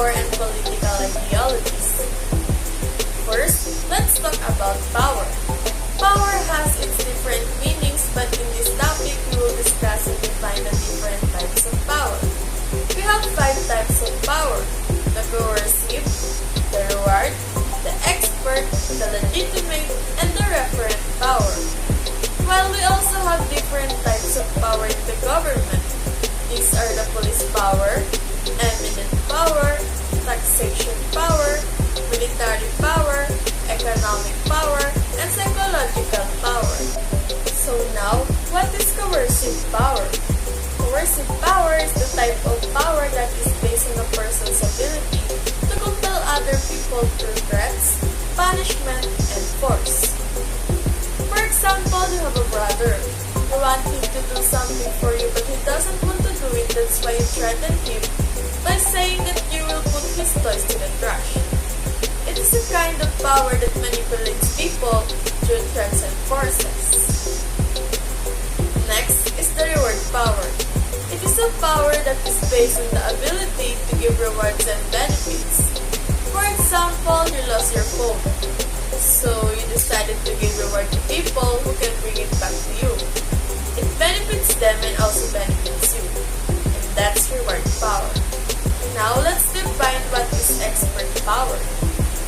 power and political ideologies. First, let's talk about power. Power has its different meanings, but in this topic, we will discuss and define the different types of power. We have 5 types of power: the coercive, the reward, the expert, the legitimate, and the referent power. While we also have different types of power in the government. These are the police power, eminent power, taxation power, military power, economic power, and psychological power. So now, what is coercive power? Coercive power is the type of power that is based on a person's ability to compel other people through threats, punishment, and force. For example, you have a brother. You want him to do something for you, but he doesn't want to do it. That's why you threaten him by saying that you will put his toys to the trash. It is a kind of power that manipulates people through threats and forces. Next is the reward power. It is a power that is based on the ability to give rewards and benefits. For example, you lost your phone, so you decided to give reward to people who can bring it back to you. It benefits them and also benefits you, and that's reward power. Now let's define what is expert power.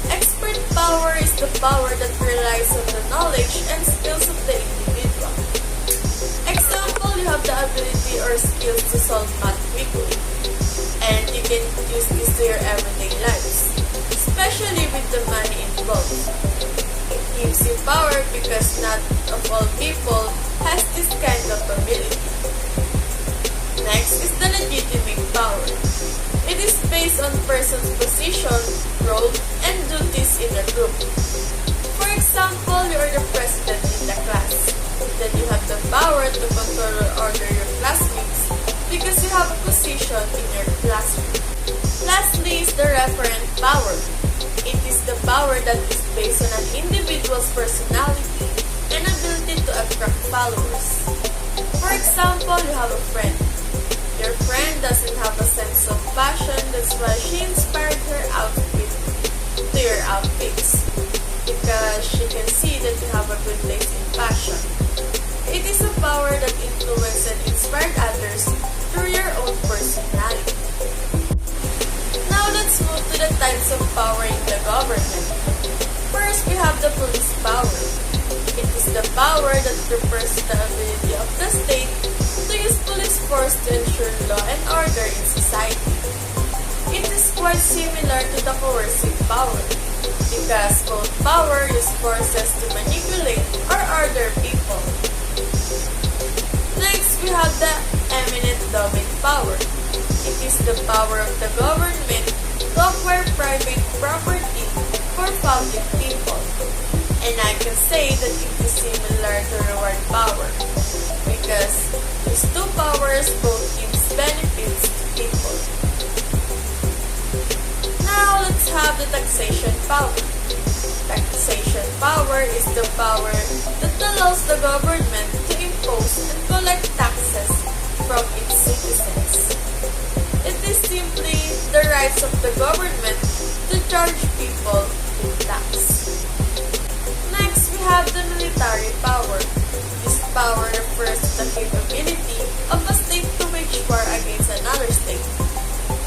Expert power is the power that relies on the knowledge and skills of the individual. Example, you have the ability or skills to solve math quickly, and you can use this to your everyday lives, especially with the money involved. It gives you power because not of all people has this kind of ability. Next is the legitimate power. It is based on person's position, role, and duties in a group. For example, you are the president in the class. Then you have the power to control or order your classmates because you have a position in your classroom. Lastly is the referent power. It is the power that is based on an individual's personality and ability to attract followers. For example, you have a friend. Your friend doesn't have a sense of fashion, that's why she inspired her outfit to your outfits, because she can see that you have a good taste in fashion. It is a power that influences and inspired others through your own personality. Now let's move to the types of power in the government. First, we have the police power. It is the power that refers to the ability of the state to use police force to ensure law and order in society. It is quite similar to the coercive power, because both power use forces to manipulate or order people. Next, we have the eminent domain power. It is the power of the government to acquire private property for public people. And I can say that it is similar to reward power, because these two powers both gives benefits to people. Now let's have the taxation power. Taxation power is the power that allows the government to impose and collect taxes from its citizens. It is simply the rights of the government to charge people with tax. Next, we have the military power. This power refers to the capability of a state to wage war against another state,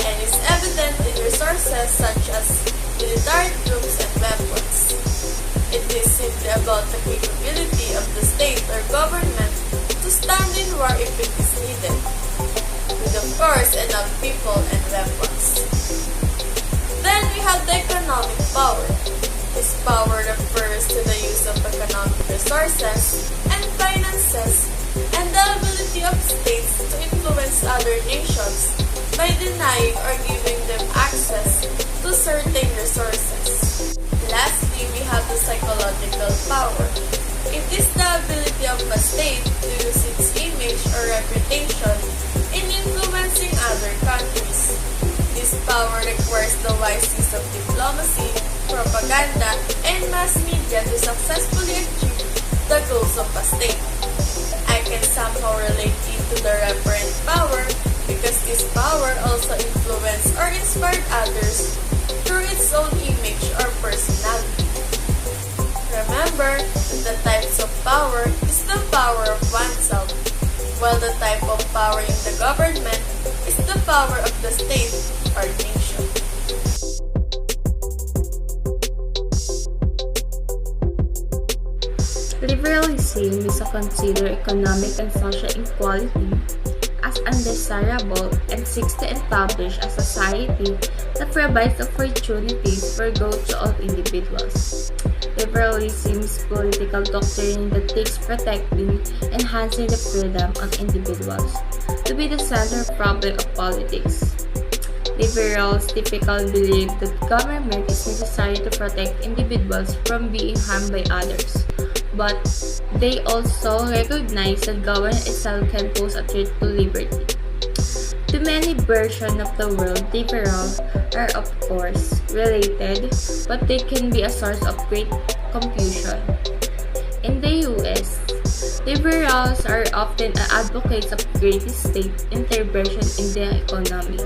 and is evident in resources such as military troops and weapons. It is simply about the capability of the state or government to stand in war if it is needed, with of course enough people and weapons. Then we have the economic power. This power refers to the use of economic resources and finances and the ability of states to influence other nations by denying or giving them access to certain resources. Lastly, we have the psychological power. It is the ability of a state to use its image or reputation in influencing other countries. This power requires the wise use of diplomacy, propaganda, and mass media to successfully achieve the goals of a state. I can somehow relate it to the referent power because this this power also influenced or inspired others through its own image or personality. Remember that the types of power is the power of oneself, while the type of power in the government is the power of the state or nation. Liberalism is to consider economic and social equality as undesirable and seeks to establish a society that provides opportunities for growth to all individuals. Liberalism is political doctrine that takes protecting, enhancing the freedom of individuals to be the central problem of politics. Liberals typically believe that government is necessary to protect individuals from being harmed by others, but they also recognize that government itself can pose a threat to liberty. To many versions of the world, liberals are of course related, but they can be a source of great confusion. In the US, liberals are often advocates of greater state intervention in the economy.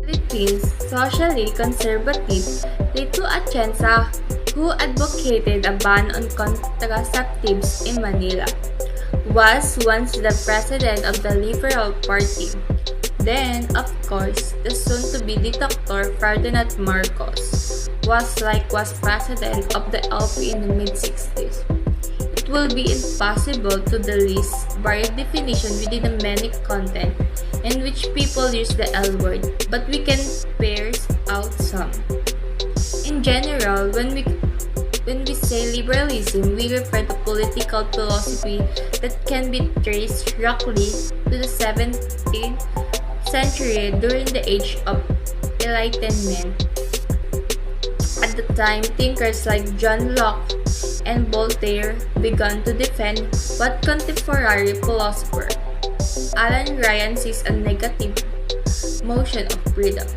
Philippines, socially conservative Lito Atienza, who advocated a ban on contraceptives in Manila, was once the president of the Liberal Party. Then, of course, the soon-to-be dictator Ferdinand Marcos was likewise president of the LP in the mid-60s. It will be impossible to list various definitions within the many content in which people use the L word, but we can parse out some. In general, when we say liberalism, we refer to political philosophy that can be traced roughly to the 17th century during the age of Enlightenment. At the time, thinkers like John Locke and Voltaire began to defend what contemporary philosopher Alan Ryan sees a negative motion of freedom.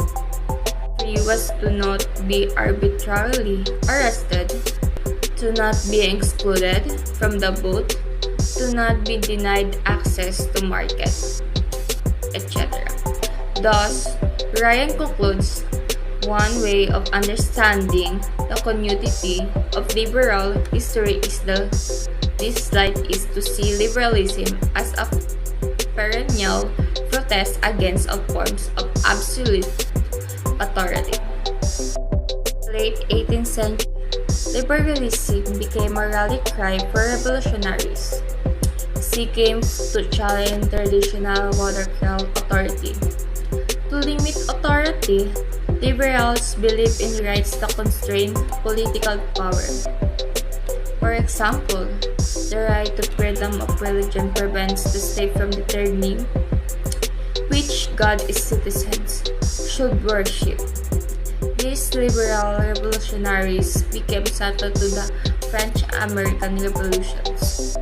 He was to not be arbitrarily arrested, to not be excluded from the vote, to not be denied access to market, etc. Thus, Ryan concludes, one way of understanding the continuity of liberal history is to see liberalism as a perennial protest against all forms of absolute authority. Late 18th century, liberalism became a rally cry for revolutionaries seeking to challenge traditional monarchical authority. To limit authority, liberals believe in rights to constrain political power. For example, the right to freedom of religion prevents the state from determining which god its citizens should worship. These liberal revolutionaries became central to the French-American revolutions.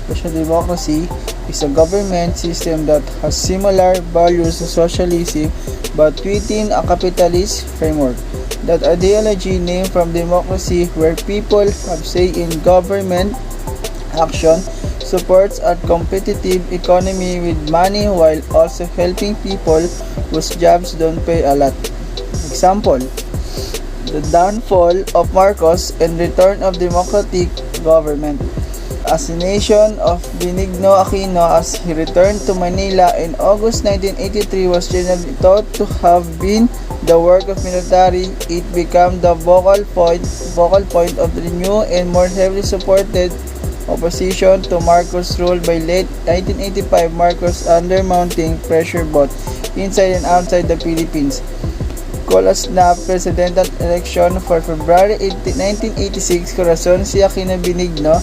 Social democracy is a government system that has similar values to socialism but within a capitalist framework. That ideology named from democracy, where people have say in government action, supports a competitive economy with money while also helping people whose jobs don't pay a lot. Example, the downfall of Marcos and return of democratic government. Assassination of Benigno Aquino as he returned to Manila in August 1983 was generally thought to have been the work of military. It became the focal point of the new and more heavily supported opposition to Marcos' rule. By late 1985, Marcos, under mounting pressure both inside and outside the Philippines, called a snap presidential election for February 1986. Corazon C. Aquino Benigno,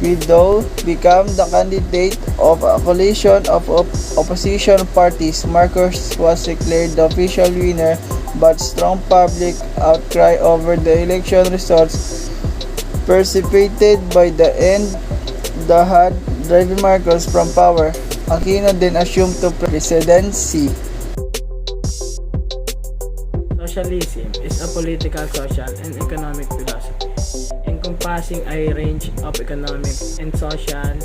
widow, became the candidate of a coalition of opposition parties. Marcos was declared the official winner, but strong public outcry over the election results precipitated by the end that had driven Marcos from power. Aquino then assumed the presidency. Socialism is a political, social, and economic philosophy encompassing a range of economic and social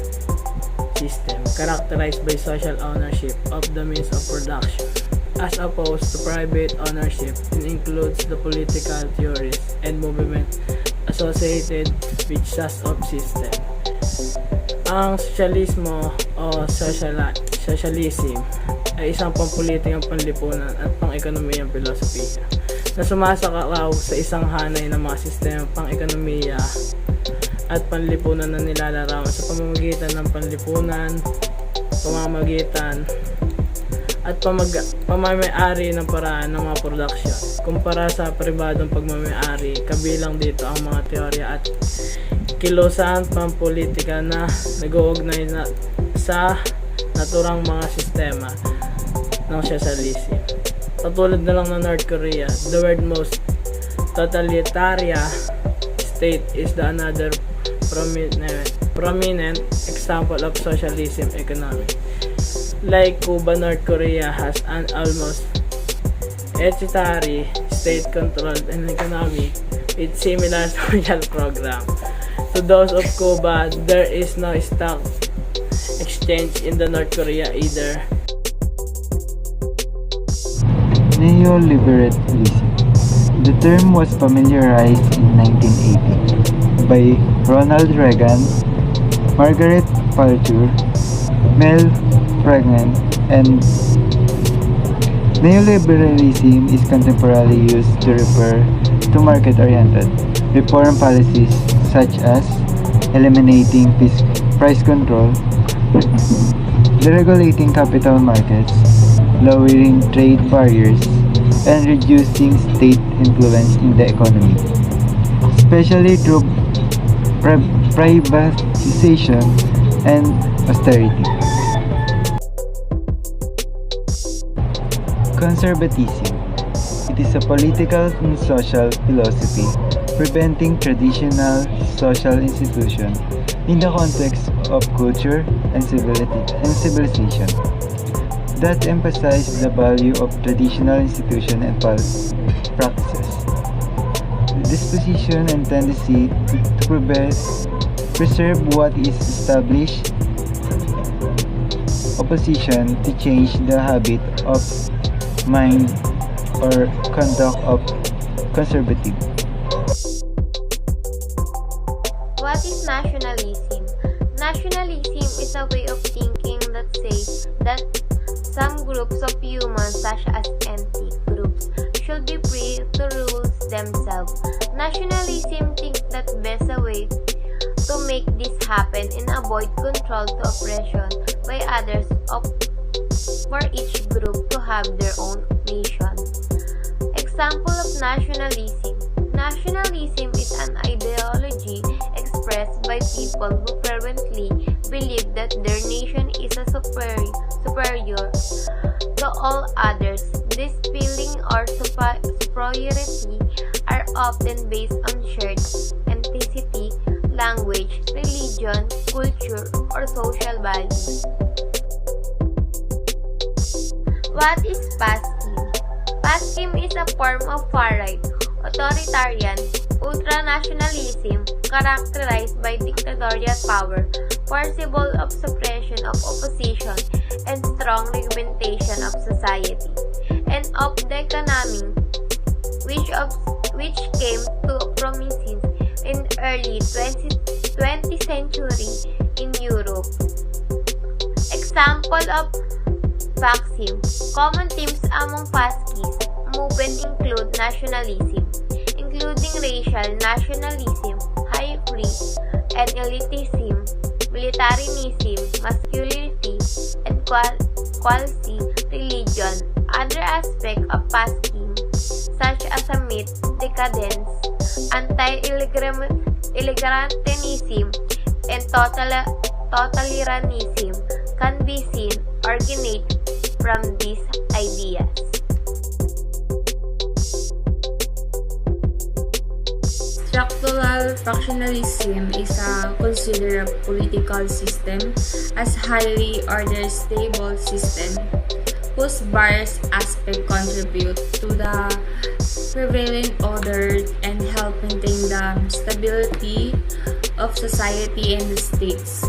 systems characterized by social ownership of the means of production, as opposed to private ownership, and includes the political theories and movement associated with such of system. Ang sosyalismo o socialism ay isang pampulitikang panlipunan at pang-ekonomiyang filosofiya na sumasakalaw sa isang hanay ng mga sistema pang-ekonomiya at panlipunan na nilalarawan sa pamamagitan ng panlipunan, pamamagitan at pamamay-ari ng paraan ng mga produksyon kumpara sa pribadong pagmamay-ari, kabilang dito ang mga teorya at kilusan pampolitika na nag-uugnay sa naturang mga sistema ng socialism. Katulad na lang ng North Korea, the world most totalitarian state is the another prominent example of socialism economy. Like Cuba, North Korea has an almost hereditary state-controlled an economy with similar social program. To those of Cuba, there is no stock exchange in the North Korea either. Neoliberalism. The term was familiarized in 1980 by Ronald Reagan, Margaret Thatcher, Mel Franklin, and neoliberalism is contemporarily used to refer to market-oriented reform policies such as eliminating price control, deregulating capital markets, lowering trade barriers, and reducing state influence in the economy, especially through privatization and austerity. Conservatism. It is a political and social philosophy preventing traditional social institutions in the context of culture and civilization that emphasize the value of traditional institutions and practices. This position and tendency to preserve what is established opposition to change the habit of mind or conduct of conservative. What is nationalism? Nationalism is a way of thinking that says that some groups of humans, such as ethnic groups, should be free to rule themselves. Nationalism thinks that best a way to make this happen and avoid control to oppression by others for each group to have their own nation. Example of nationalism. Nationalism is an ideology expressed by people who fervently believe that their nation is a superior to all others. This feeling or superiority are often based on shared ethnicity, language, religion, culture, or social values. What is fascism? Fascism is a form of far-right, authoritarian, ultranationalism characterized by dictatorial power, forcible of suppression of opposition, and strong reglementation of society and of the economy, which came to prominence in early 20th century in Europe. Example of fascism. Common themes among fascist movement include nationalism, including racial nationalism, hybrid and elitism, militarism, masculinity, and quasi-religion. Other aspects of fascism, such as a myth, decadence, anti-illegalitarianism, and totalitarianism, can be seen originate from these ideas. Structural factionalism is considered a political system as highly ordered stable system whose various aspects contribute to the prevailing order and help maintain the stability of society and the states.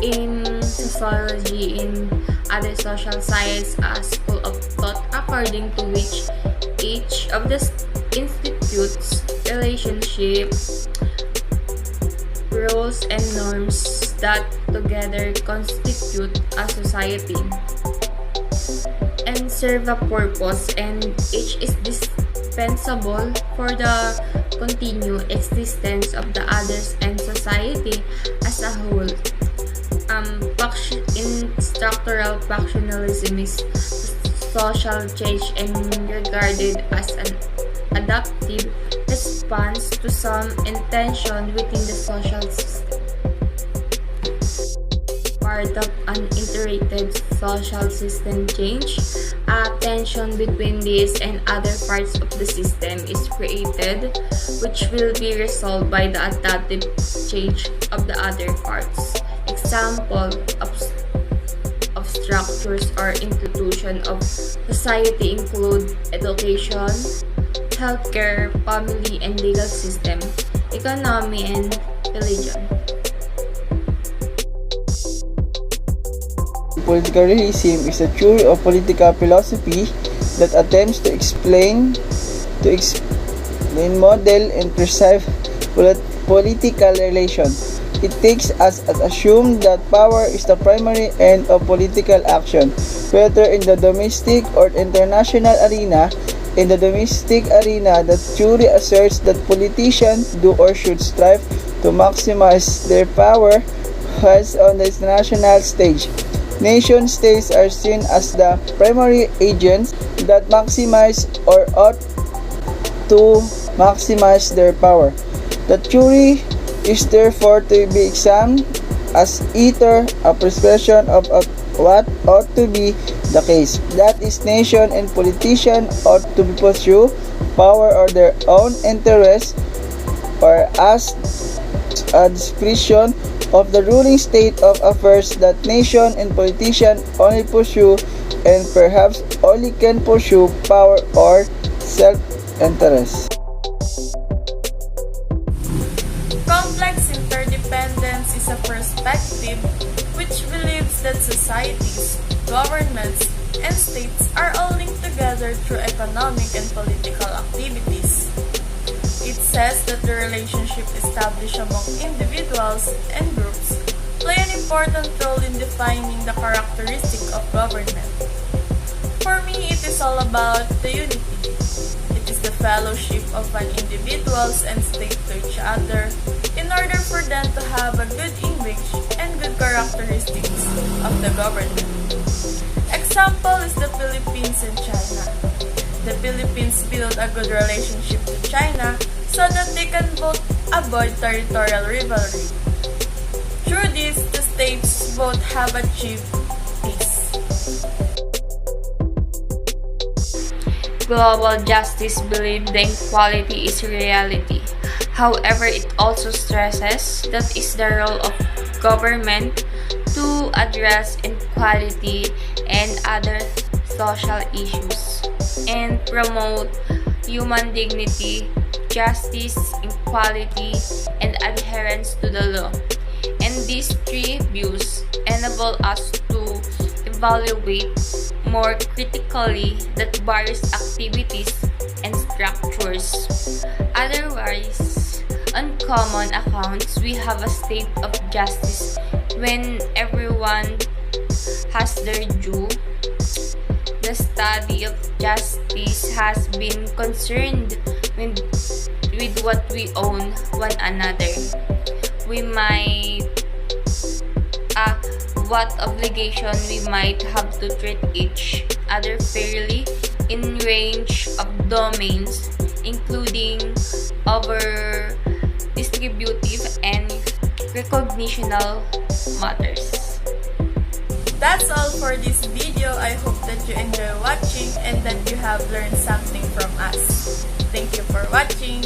in sociology, in other social science, a school of thought according to which each of the institutes relationship, rules, and norms that together constitute a society and serve a purpose, and each is dispensable for the continued existence of the others and society as a whole. In structural factionalism is social change and regarded as an adaptive response to some intention within the social system. Part of an iterated social system change, a tension between this and other parts of the system is created, which will be resolved by the adaptive change of the other parts. Example of structures or institution of society include education, healthcare, family and legal system, economy, and religion. Political realism is a theory of political philosophy that attempts to explain, model, and preserve political relations. It takes us as assumed that power is the primary end of political action, whether in the domestic or international arena. In the domestic arena, the theory asserts that politicians do or should strive to maximize their power, whilst on the national stage, nation-states are seen as the primary agents that maximize or ought to maximize their power. The theory is therefore to be examined as either a prescription of what ought to be the case, that is, nation and politician ought to pursue power or their own interests, or as a discretion of the ruling state of affairs that nation and politician only pursue and perhaps only can pursue power or self-interest. Complex interdependence is a perspective which believes that societies, governments, and states are all linked together through economic and political activities. It says that the relationship established among individuals and groups play an important role in defining the characteristic of government. For me, it is all about the unity. It is the fellowship of an individuals and state to each other in order for them to have a good image and good characteristics of the government. Example is the Philippines and China. The Philippines build a good relationship to China so that they can both avoid territorial rivalry. Through this, the states both have achieved peace. Global justice believes the inequality is reality. However, it also stresses that is the role of government to address inequality and other social issues and promote human dignity, justice, equality, and adherence to the law. And these three views enable us to evaluate more critically that various activities and structures. Otherwise, on common accounts, we have a state of justice when everyone has their due. The study of justice has been concerned with what we own one another. We might what obligation we might have to treat each other fairly in range of domains, including over distributive and recognitional matters. That's all for this video. I hope that you enjoy watching and that you have learned something from us. Thank you for watching.